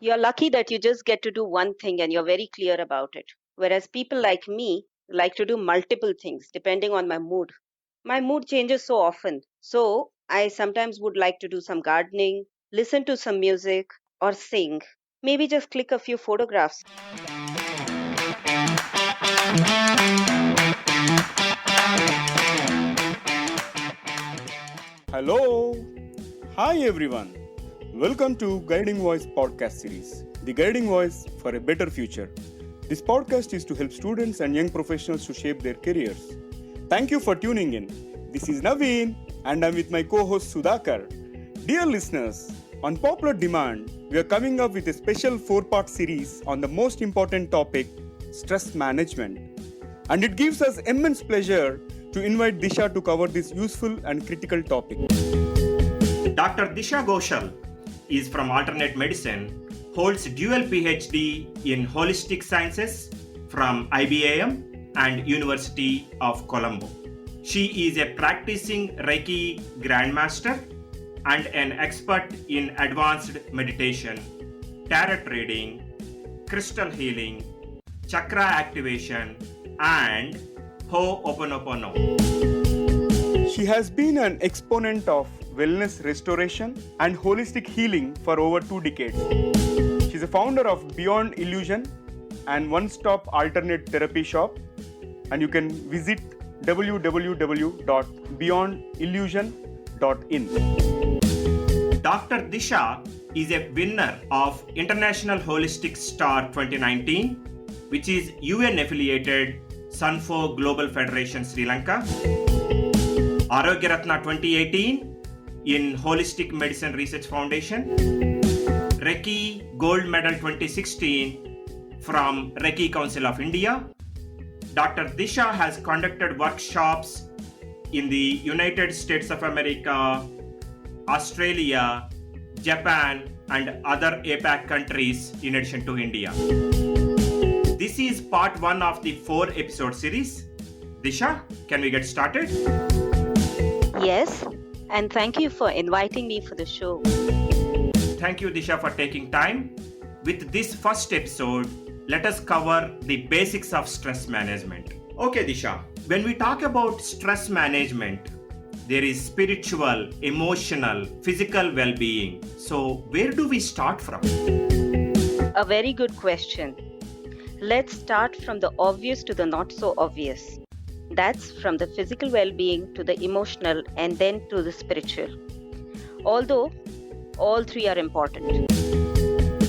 You're lucky that you just get to do one thing and you're very clear about it. Whereas people like me like to do multiple things depending on my mood. My mood changes so often. So I sometimes would like to do some gardening, listen to some music, or sing. Maybe just click a few photographs. Hello! Hi everyone! Welcome to Guiding Voice podcast series, the guiding voice for a better future. This podcast is to help students and young professionals to shape their careers. Thank you for tuning in. This is Naveen and I'm with my co-host Sudhakar. Dear listeners, on popular demand, we are coming up with a special 4-part series on the most important topic, stress management. And it gives us immense pleasure to invite Disha to cover this useful and critical topic. Dr. Disha Ghoshal is from Alternate Medicine, holds dual PhD in Holistic Sciences from IBAM and University of Colombo. She is a practicing Reiki Grandmaster and an expert in advanced meditation, tarot reading, crystal healing, chakra activation, and Ho'oponopono. She has been an exponent of wellness restoration and holistic healing for over 2 decades. She's a founder of Beyond Illusion and one-stop alternate therapy shop, and you can visit www.beyondillusion.in. Dr. Disha is a winner of International Holistic Star 2019, which is UN-affiliated Sanfo Global Federation Sri Lanka, Arogya Ratna 2018 in Holistic Medicine Research Foundation, Reiki Gold Medal 2016 from Reiki Council of India. Dr. Disha has conducted workshops in the United States of America, Australia, Japan, and other APAC countries in addition to India. This is part 1 of the 4-episode series. Disha, can we get started? Yes, and thank you for inviting me for the show. Thank you, Disha, for taking time. With this first episode, let us cover the basics of stress management. Okay, Disha, when we talk about stress management, there is spiritual, emotional, physical well-being. So, where do we start from? A very good question. Let's start from the obvious to the not so obvious. That's from the physical well-being to the emotional and then to the spiritual. Although all three are important.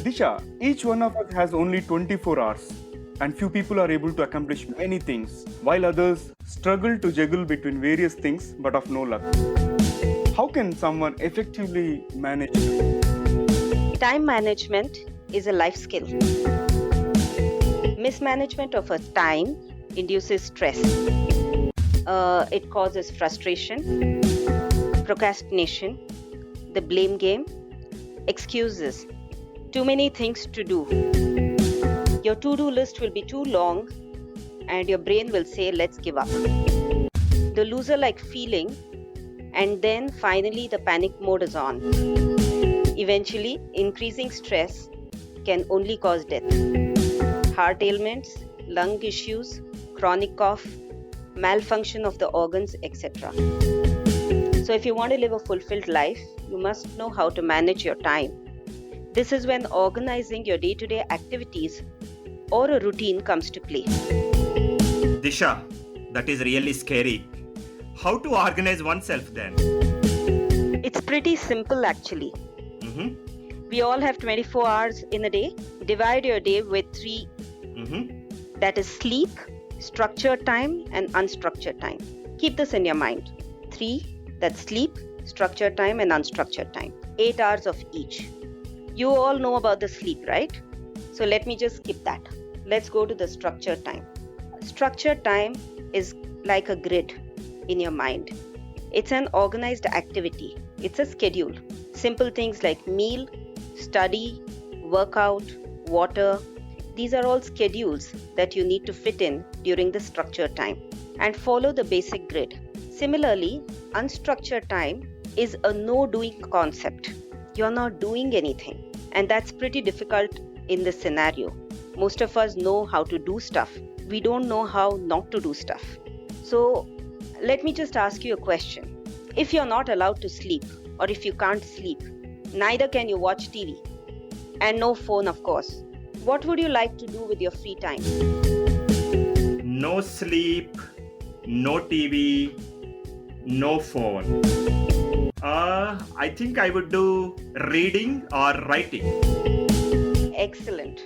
Disha, each one of us has only 24 hours, and few people are able to accomplish many things, while others struggle to juggle between various things but of no luck. How can someone effectively manage? Time management is a life skill. Mismanagement of our time induces stress. It causes frustration, procrastination, the blame game, excuses, too many things to do. Your to-do list will be too long and your brain will say, let's give up. The loser-like feeling, and then finally the panic mode is on. Eventually, increasing stress can only cause death. Heart ailments, lung issues, chronic cough, malfunction of the organs, etc. So if you want to live a fulfilled life, you must know how to manage your time. This is when organizing your day-to-day activities or a routine comes to play. Disha, that is really scary. How to organize oneself then? It's pretty simple actually. We all have 24 hours in a day. Divide your day with 3. That is sleep, structured time, and unstructured time. Keep this in your mind. 3, that's sleep, structured time, and unstructured time. 8 hours of each. You all know about the sleep, right? So let me just skip that. Let's go to the structured time. Structured time is like a grid in your mind. It's an organized activity. It's a schedule. Simple things like meal, study, workout, water. These are all schedules that you need to fit in during the structured time and follow the basic grid. Similarly, unstructured time is a no-doing concept. You're not doing anything. And that's pretty difficult in this scenario. Most of us know how to do stuff. We don't know how not to do stuff. So let me just ask you a question. If you're not allowed to sleep, or if you can't sleep, neither can you watch TV, and no phone, of course, what would you like to do with your free time? No sleep, no TV, no phone. I think I would do reading or writing. Excellent.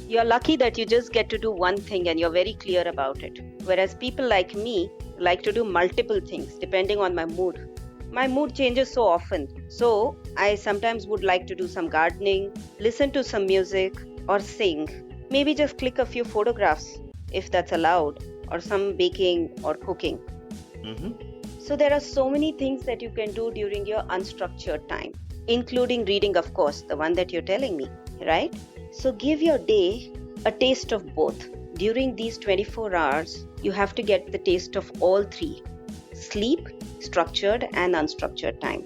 You're lucky that you just get to do one thing and you're very clear about it. Whereas people like me like to do multiple things depending on my mood. My mood changes so often. So I sometimes would like to do some gardening, listen to some music, or sing. Maybe just click a few photographs if that's allowed, or some baking or cooking. So there are so many things that you can do during your unstructured time, including reading, of course, the one that you're telling me, right? So give your day a taste of both. During these 24 hours, you have to get the taste of all three: sleep, structured and unstructured time.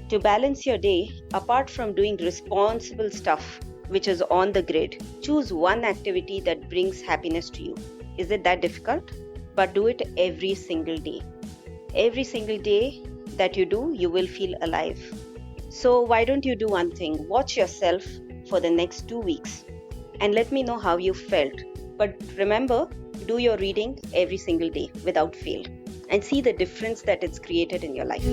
To balance your day, apart from doing responsible stuff, which is on the grid, choose one activity that brings happiness to you. Is it that difficult? But do it every single day. Every single day that you do, you will feel alive. So why don't you do one thing? Watch yourself for the next 2 weeks and let me know how you felt. But remember, do your reading every single day without fail and see the difference that it's created in your life.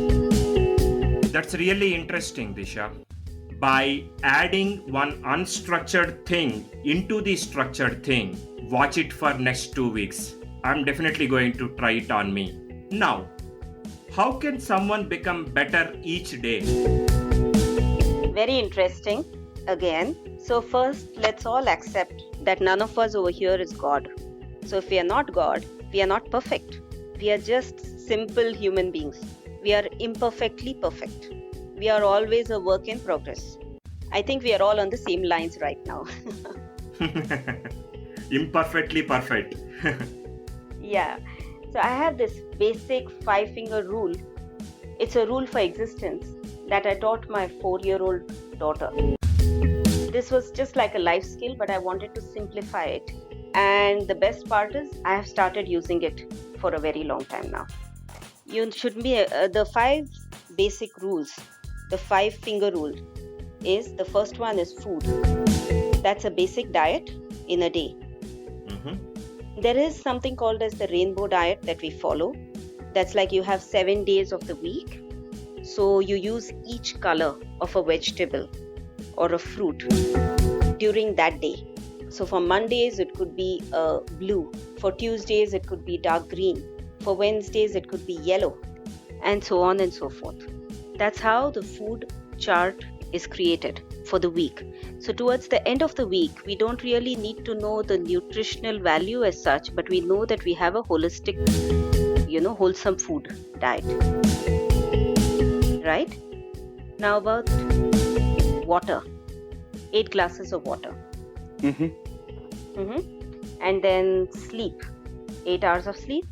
That's really interesting, Disha. By adding one unstructured thing into the structured thing, watch it for next 2 weeks. I'm definitely going to try it on me. Now, how can someone become better each day? Very interesting. Again, so first, let's all accept that none of us over here is God. So if we are not God, we are not perfect. We are just simple human beings. We are imperfectly perfect. We are always a work in progress. I think we are all on the same lines right now. Imperfectly perfect. Yeah. So I have this basic 5-finger rule. It's a rule for existence that I taught my 4-year-old daughter. This was just like a life skill, but I wanted to simplify it. And the best part is I have started using it for a very long time now. You should be the 5 basic rules. The 5-finger rule is, the first one is food. That's a basic diet in a day. There is something called as the rainbow diet that we follow. That's like you have 7 days of the week. So you use each color of a vegetable or a fruit during that day. So for Mondays, it could be blue. For Tuesdays, it could be dark green. For Wednesdays, it could be yellow, and so on and so forth. That's how the food chart is created for the week. So towards the end of the week, we don't really need to know the nutritional value as such, but we know that we have a holistic, wholesome food diet. Right? Now about water. 8 glasses of water. And then sleep. 8 hours of sleep.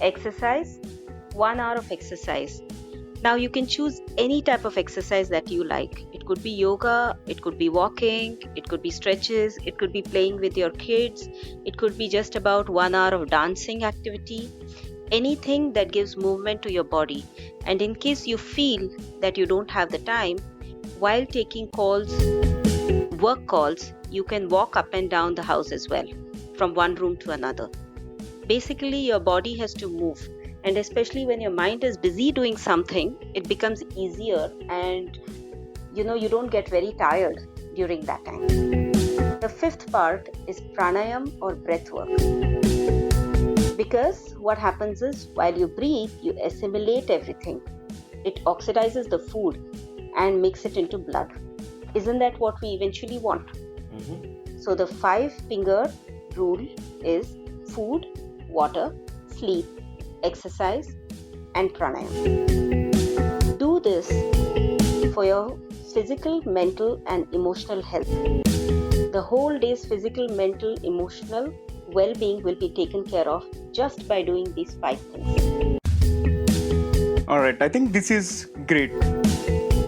Exercise. 1 hour of exercise. Now you can choose any type of exercise that you like. It could be yoga, it could be walking, it could be stretches, it could be playing with your kids, it could be just about 1 hour of dancing activity. Anything that gives movement to your body. And in case you feel that you don't have the time, while taking calls, work calls, you can walk up and down the house as well, from one room to another. Basically, your body has to move. And especially when your mind is busy doing something, it becomes easier and you don't get very tired during that time. The 5th part is pranayam or breath work. Because what happens is, while you breathe, you assimilate everything. It oxidizes the food and makes it into blood. Isn't that what we eventually want? So the 5-finger rule is food, water, sleep, exercise, and pranayam. Do this for your physical, mental, and emotional health. The whole day's physical, mental, emotional well-being will be taken care of just by doing these 5 things. All right, I think this is great.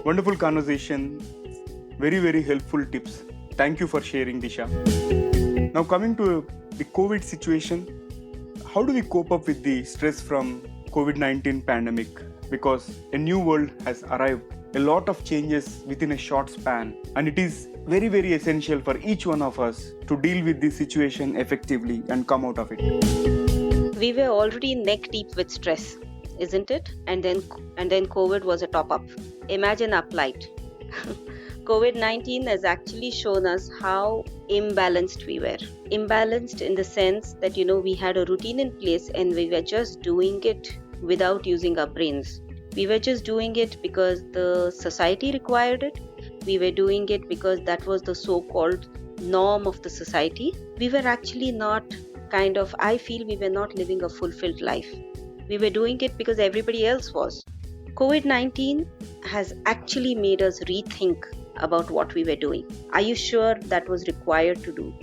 Wonderful conversation. Very, very helpful tips. Thank you for sharing, Disha. Now, coming to the COVID situation, how do we cope up with the stress from COVID-19 pandemic? Because a new world has arrived, a lot of changes within a short span, and it is very, very essential for each one of us to deal with this situation effectively and come out of it. We were already neck deep with stress, isn't it? And then COVID was a top up. Imagine our plight. COVID-19 has actually shown us how imbalanced we were. Imbalanced in the sense that, we had a routine in place and we were just doing it without using our brains. We were just doing it because the society required it. We were doing it because that was the so-called norm of the society. We were actually not I feel we were not living a fulfilled life. We were doing it because everybody else was. COVID-19 has actually made us rethink about what we were doing. Are you sure that was required to do?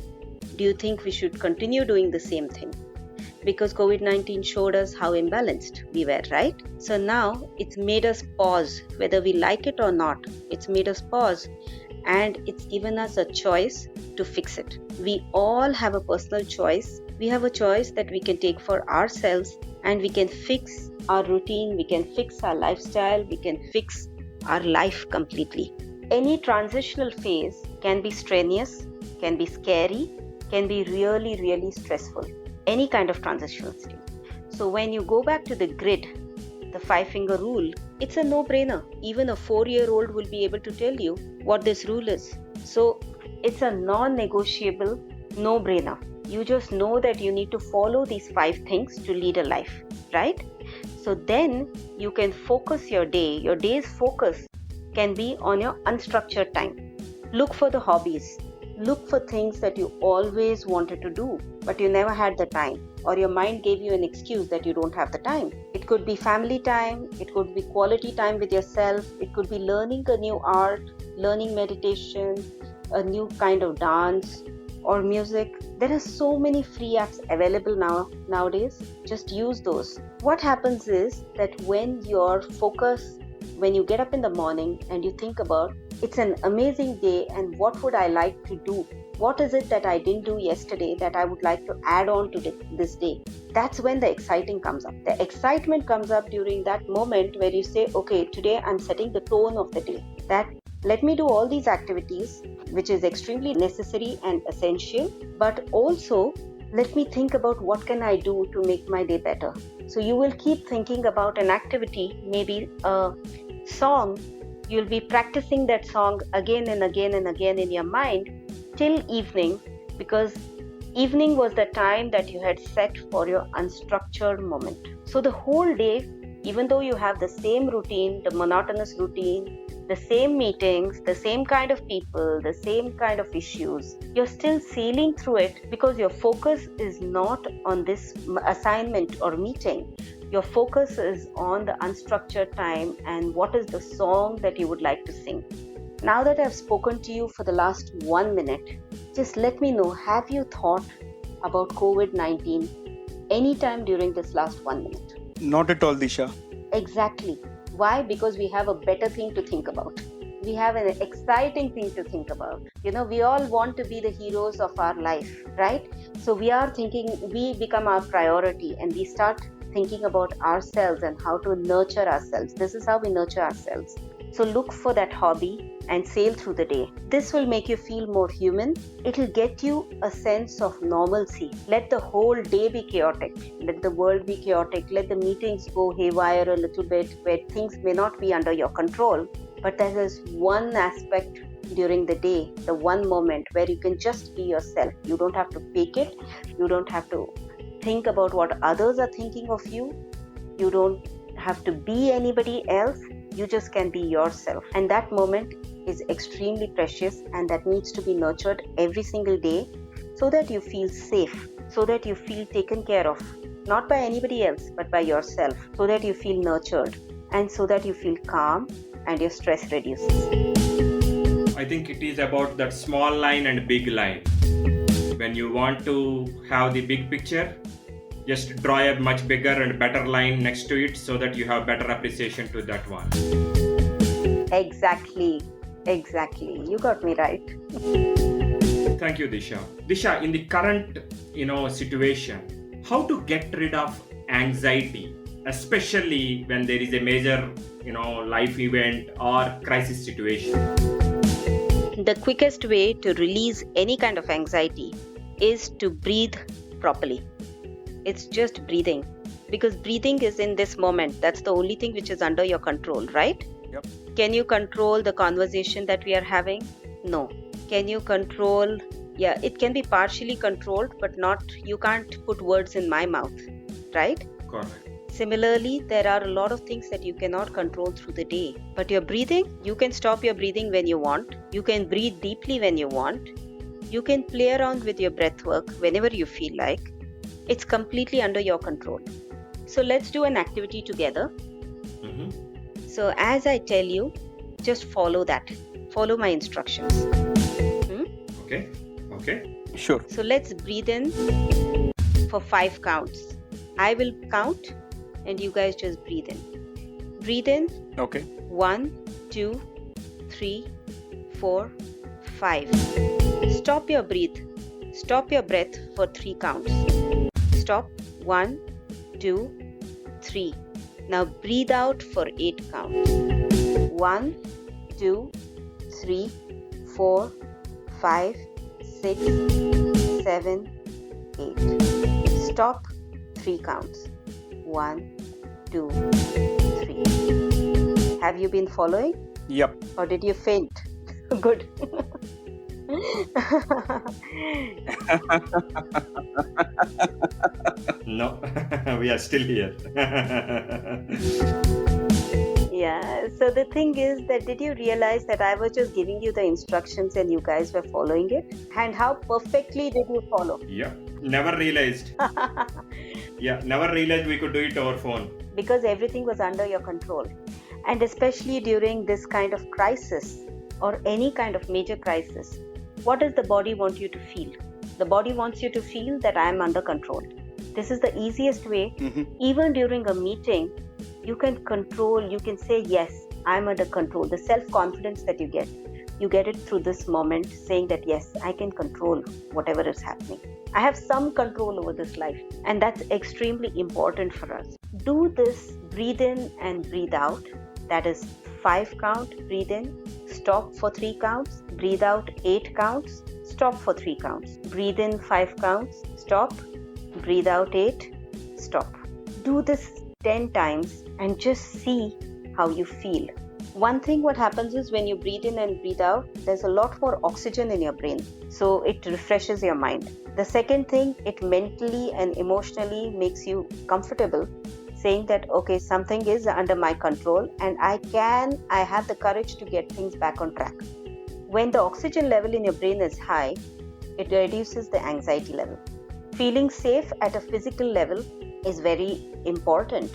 Do you think we should continue doing the same thing? Because COVID-19 showed us how imbalanced we were, right? So now it's made us pause, whether we like it or not. It's made us pause and it's given us a choice to fix it. We all have a personal choice. We have a choice that we can take for ourselves and we can fix our routine, we can fix our lifestyle, we can fix our life completely. Any transitional phase can be strenuous, can be scary, can be really, really stressful. Any kind of transitional state. So when you go back to the grid, the 5-finger rule, it's a no-brainer. Even a 4-year-old will be able to tell you what this rule is. So it's a non-negotiable no-brainer. You just know that you need to follow these 5 things to lead a life, right? So then you can focus your day. Your day's focus can be on your unstructured time. Look for the hobbies. Look for things that you always wanted to do, but you never had the time, or your mind gave you an excuse that you don't have the time. It could be family time, it could be quality time with yourself, it could be learning a new art, learning meditation, a new kind of dance or music. There are so many free apps available nowadays. Just use those. What happens is that when you get up in the morning and you think about, it's an amazing day and what would I like to do? What is it that I didn't do yesterday that I would like to add on to this day? That's when the exciting comes up. The excitement comes up during that moment where you say, okay, today I'm setting the tone of the day. That let me do all these activities, which is extremely necessary and essential, but also let me think about what can I do to make my day better. So you will keep thinking about an activity, maybe a song. You'll be practicing that song again and again and again in your mind till evening, because evening was the time that you had set for your unstructured moment. So the whole day, even though you have the same routine, the monotonous routine, the same meetings, the same kind of people, the same kind of issues, you're still sailing through it because your focus is not on this assignment or meeting. Your focus is on the unstructured time and what is the song that you would like to sing. Now that I've spoken to you for the last 1 minute, just let me know, have you thought about COVID-19 anytime during this last 1 minute? Not at all, Disha. Exactly. Why? Because we have a better thing to think about. We have an exciting thing to think about. We all want to be the heroes of our life, right? So we are thinking, we become our priority and we start thinking about ourselves and how to nurture ourselves. This is how we nurture ourselves. So look for that hobby and sail through the day. This will make you feel more human. It'll get you a sense of normalcy. Let the whole day be chaotic. Let the world be chaotic. Let the meetings go haywire a little bit where things may not be under your control. But there is one aspect during the day, the one moment where you can just be yourself. You don't have to fake it. You don't have to think about what others are thinking of you. You don't have to be anybody else. You just can be yourself. And that moment is extremely precious and that needs to be nurtured every single day so that you feel safe, so that you feel taken care of, not by anybody else, but by yourself, so that you feel nurtured and so that you feel calm and your stress reduces. I think it is about that small line and big line. When you want to have the big picture, just draw a much bigger and better line next to it so that you have better appreciation to that one. Exactly. Exactly. You got me right. Thank you, Disha. Disha, in the current, situation, how to get rid of anxiety, especially when there is a major, life event or crisis situation. The quickest way to release any kind of anxiety is to breathe properly. It's just breathing. Because breathing is in this moment. That's the only thing which is under your control, right? Yep. Can you control the conversation that we are having? No. Can you control? Yeah, it can be partially controlled, but you can't put words in my mouth, right? Correct. Similarly, there are a lot of things that you cannot control through the day. But your breathing, you can stop your breathing when you want. You can breathe deeply when you want. You can play around with your breath work whenever you feel like. It's completely under your control. So let's do an activity together. Mm-hmm. So as I tell you, just follow that. Follow my instructions. Okay. Sure. So let's breathe in for 5 counts. I will count and you guys just breathe in. Breathe in. Okay. 1, 2, 3, 4, 5. Stop your breath. Stop your breath for 3 counts. Stop. 1, 2, 3. Now breathe out for 8 counts. 1, 2, 3, 4, 5, 6, 7, 8. Stop. 3 counts. 1, 2, 3. Have you been following? Yep. Or did you faint? Good. No, we are still here. Yeah, so the thing is that did you realize that I was just giving you the instructions and you guys were following it? And how perfectly did you follow? Yeah, never realized. Never realized we could do it over phone. Because everything was under your control. And especially during this kind of crisis or any kind of major crisis, what does the body want you to feel? The body wants you to feel that I am under control. This is the easiest way. Mm-hmm. Even during a meeting, you can control, you can say, yes, I'm under control. The self-confidence that you get it through this moment, saying that, yes, I can control whatever is happening. I have some control over this life. And that's extremely important for us. Do this, breathe in and breathe out. That is 5 count, breathe in, stop for 3 counts, breathe out 8 counts, stop for 3 counts. Breathe in 5 counts, stop, breathe out 8, stop. Do this 10 times and just see how you feel. One thing what happens is when you breathe in and breathe out, there's a lot more oxygen in your brain. So it refreshes your mind. The second thing, it mentally and emotionally makes you comfortable, saying that, okay, something is under my control and I have the courage to get things back on track. When the oxygen level in your brain is high, it reduces the anxiety level. Feeling safe at a physical level is very important.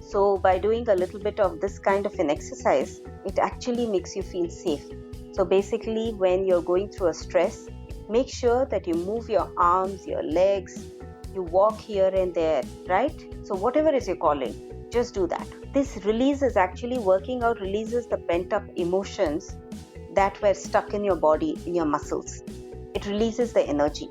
So by doing a little bit of this kind of an exercise, it actually makes you feel safe. So basically, when you're going through a stress, make sure that you move your arms, your legs, you walk here and there, right? So whatever is your calling, just do that. This release is actually releases the pent up emotions that were stuck in your body, in your muscles. It releases the energy.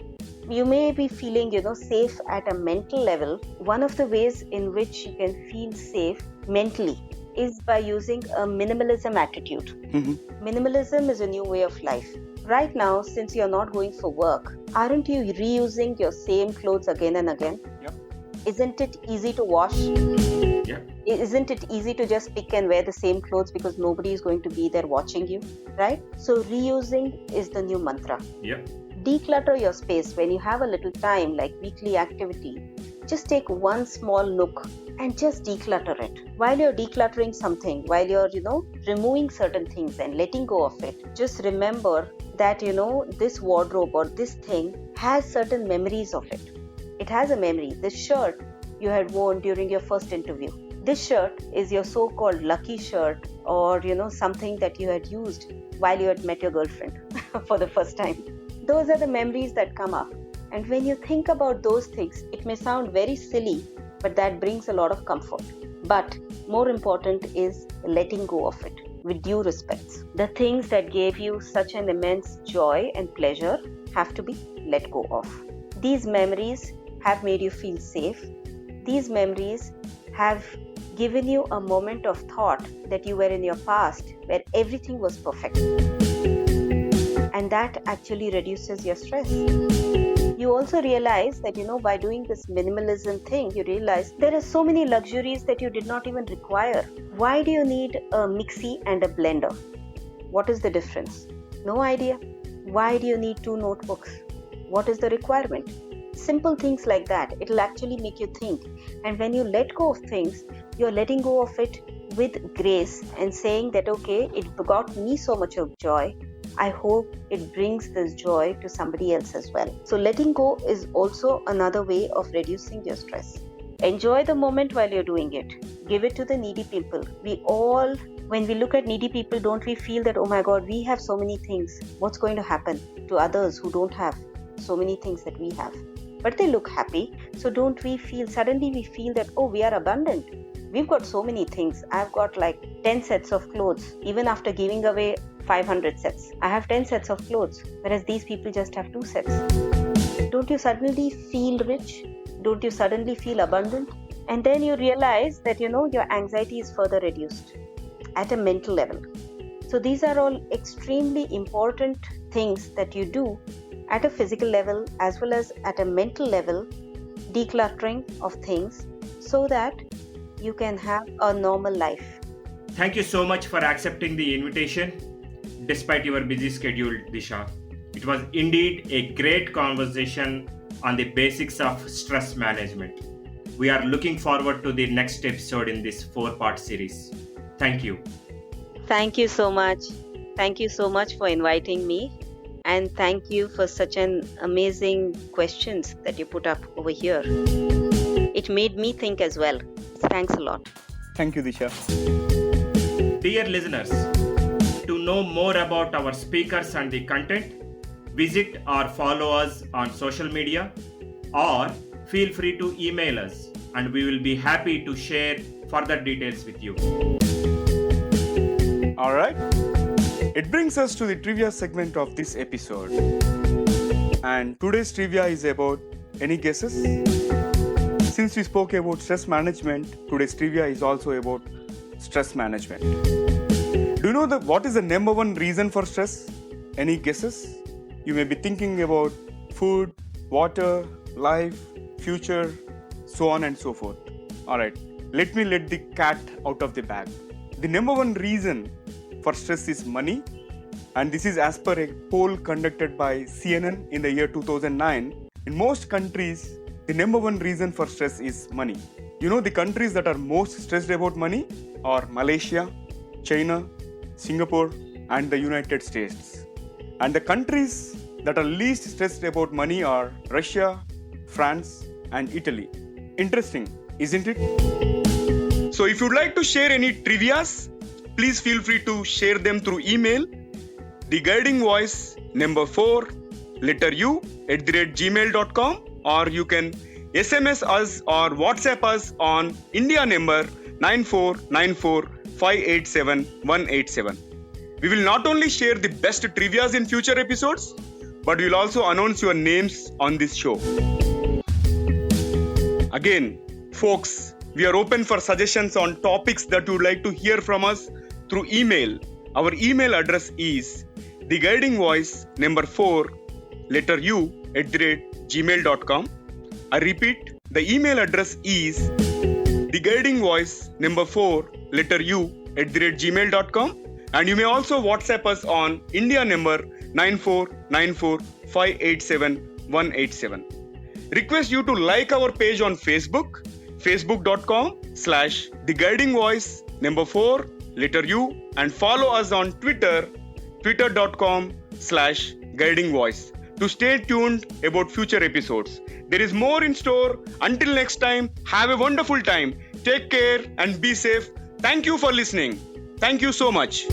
You may be feeling, safe at a mental level. One of the ways in which you can feel safe mentally is by using a minimalism attitude. Mm-hmm. Minimalism is a new way of life. Right now, since you're not going for work, aren't you reusing your same clothes again and again? Yep. Isn't it easy to wash? Yeah. Isn't it easy to just pick and wear the same clothes because nobody is going to be there watching you, right? So reusing is the new mantra. Yeah. Declutter your space when you have a little time, like weekly activity. Just take one small nook and just declutter it. While you're decluttering something, while you're, removing certain things and letting go of it, just remember that, this wardrobe or this thing has certain memories of it. It has a memory. This shirt you had worn during your first interview. This shirt is your so-called lucky shirt or, something that you had used while you had met your girlfriend for the first time. Those are the memories that come up. And when you think about those things, it may sound very silly, but that brings a lot of comfort. But more important is letting go of it. with due respects. The things that gave you such an immense joy and pleasure have to be let go of. These memories have made you feel safe. These memories have given you a moment of thought that you were in your past where everything was perfect. And that actually reduces your stress. You also realize that, by doing this minimalism thing, you realize there are so many luxuries that you did not even require. Why do you need a mixie and a blender? What is the difference? No idea. Why do you need 2 notebooks? What is the requirement? Simple things like that. It will actually make you think. And when you let go of things, you're letting go of it with grace and saying that, okay, it got me so much of joy. I hope it brings this joy to somebody else as well. So letting go is also another way of reducing your stress. Enjoy the moment while you're doing it. Give it to the needy people. We all, when we look at needy people, don't we feel that, oh my God, we have so many things. What's going to happen to others who don't have so many things that we have? But they look happy. So don't we feel, suddenly we feel that, oh, we are abundant. We've got so many things. I've got like 10 sets of clothes. Even after giving away 500 sets, I have 10 sets of clothes, whereas these people just have 2 sets. Don't you suddenly feel rich? Don't you suddenly feel abundant? And then you realize that, your anxiety is further reduced at a mental level. So these are all extremely important things that you do at a physical level as well as at a mental level, decluttering of things so that you can have a normal life. Thank you so much for accepting the invitation despite your busy schedule, Disha. It was indeed a great conversation on the basics of stress management. We are looking forward to the next episode in this 4-part series. Thank you. Thank you so much. Thank you so much for inviting me. And thank you for such an amazing questions that you put up over here. It made me think as well. Thanks a lot. Thank you, Disha. Dear listeners, to know more about our speakers and the content, visit or follow us on social media or feel free to email us and we will be happy to share further details with you. Alright, it brings us to the trivia segment of this episode. And today's trivia is about any guesses? Since we spoke about stress management, today's trivia is also about stress management. Do you know what is the number 1 reason for stress? Any guesses? You may be thinking about food, water, life, future, so on and so forth. Alright, let me let the cat out of the bag. The number 1 reason for stress is money, and this is as per a poll conducted by CNN in the year 2009. In most countries, the number 1 reason for stress is money. The countries that are most stressed about money are Malaysia, China, Singapore, and the United States. And the countries that are least stressed about money are Russia, France, and Italy. Interesting, isn't it? So if you'd like to share any trivias, please feel free to share them through email, theguidingvoice number 4, letter U @gmail.com, or you can SMS us or WhatsApp us on India number 9494587187. We will not only share the best trivias in future episodes, but we will also announce your names on this show. Again, folks, we are open for suggestions on topics that you would like to hear from us through email. Our email address is theguidingvoice number 4, letter U @gmail.com. I repeat, the email address is theguidingvoice number 4, letter U @gmail.com, and you may also WhatsApp us on India number 9494587187. Request you to like our page on Facebook, facebook.com/theguidingvoice number 4, letter U, and follow us on Twitter, twitter.com/guidingvoice, to stay tuned about future episodes. There is more in store. Until next time, have a wonderful time. Take care and be safe. Thank you for listening. Thank you so much.